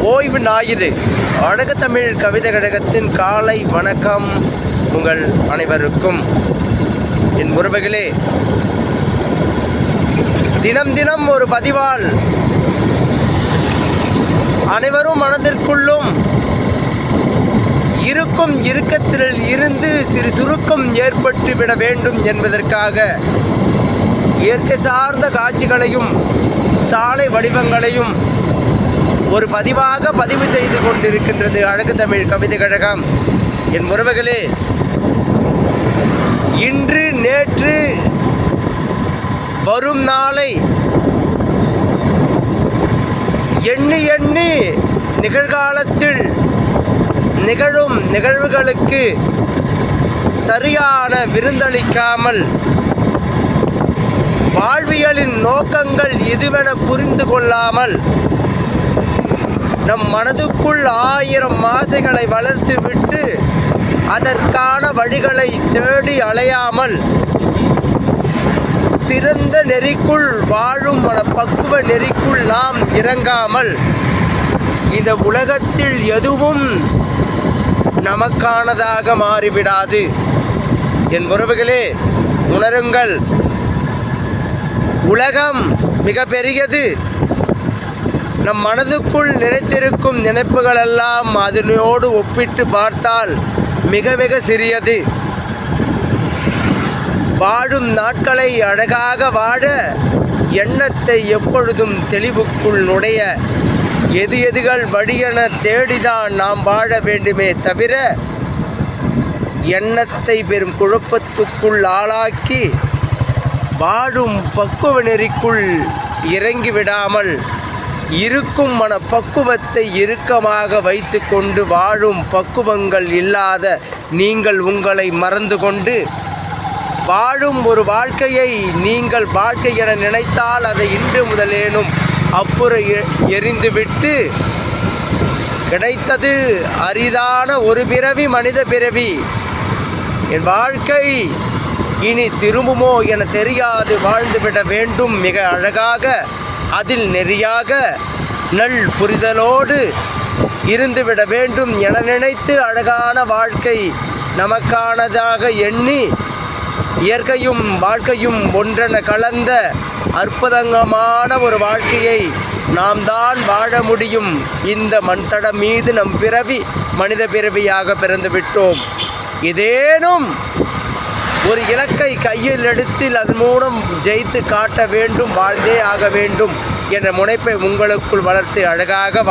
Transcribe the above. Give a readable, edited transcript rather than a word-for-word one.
ஓய்வு ஞாயிறு அழகுத்தமிழ் கவிதை கழகத்தின் காலை வணக்கம் உங்கள் அனைவருக்கும். என் உறவுகளே, தினம் தினம் ஒரு பதிவால் அனைவரும் மனதிற்குள்ளும் இருக்கும் இறுக்கத்தில் இருந்து சிறு சுருக்கம் ஏற்பட்டு விட வேண்டும் என்பதற்காக இயற்கை சார்ந்த காட்சிகளையும் சாலை வடிவங்களையும் ஒரு பதிவாக பதிவு செய்து கொண்டிருக்கின்றது அழகுத்தமிழ் கவிதை கழகம். என் உறவுகளே, இன்று நேற்று வரும் நாளை எண்ணி எண்ணி நிகழ்காலத்தில் நிகழும் நிகழ்வுகளுக்கு சரியான விருந்தளிக்காமல் வாழ்வியலின் நோக்கங்கள் எதுவென புரிந்து கொள்ளாமல் நம் மனதுக்குள் 1000 ஆசைகளை வளர்த்துவிட்டு அதற்கான வழிகளை தேடி அலையாமல் சிறந்த நெறிக்குள் வாழும் மனப்பக்குவ நெறிக்குள் நாம் இறங்காமல் இந்த உலகத்தில் எதுவும் நமக்கானதாக மாறிவிடாது. என் உறவுகளே, உணருங்கள். உலகம் மிக பெரியது. நம் மனதுக்குள் நினைத்திருக்கும் நினைப்புகளெல்லாம் அதனோடு ஒப்பிட்டு பார்த்தால் மிக மிக சிறியது. வாழும் நாட்களை அழகாக வாழ எண்ணத்தை எப்பொழுதும் தெளிவுக்குள் நுழைய எது எதுகள் வழியென தேடிதான் நாம் வாழ வேண்டுமே தவிர எண்ணத்தை பெரும் குழப்பத்துக்குள் ஆளாக்கி வாழும் பக்குவ நெறிக்குள் இறங்கிவிடாமல் இருக்கும் மனப்பக்குவத்தை இறுக்கமாக வைத்து கொண்டு வாழும் பக்குவங்கள் இல்லாத நீங்கள் உங்களை மறந்து கொண்டு வாழும் ஒரு வாழ்க்கையை நீங்கள் வாழ்க்கை என நினைத்தால் அதை இன்று முதலேனும் அப்புறம் எறிந்துவிட்டு கிடைத்தது அரிதான ஒரு பிறவி, மனித பிறவி. என் வாழ்க்கை இனி திரும்புமோ என தெரியாது வாழ்ந்துவிட வேண்டும் மிக அழகாக, அதில் நெறியாக நல் புரிதலோடு இருந்துவிட வேண்டும் என நினைத்து அழகான வாழ்க்கை நமக்கானதாக எண்ணி இயற்கையும் வாழ்க்கையும் ஒன்றென கலந்த அற்புதமான ஒரு வாழ்க்கையை நாம் தான் வாழ முடியும். இந்த மண்தடம் மீது நம் பிறவி மனித பிறவியாக பிறந்து விட்டோம். இதேனும் ஒரு இலக்கை கையில் எடுத்து அதன் மூலம் ஜெயித்து காட்ட வேண்டும், வாழ்ந்தே ஆக வேண்டும் என்ற முனைப்பை உங்களுக்குள் வளர்த்து அழகாக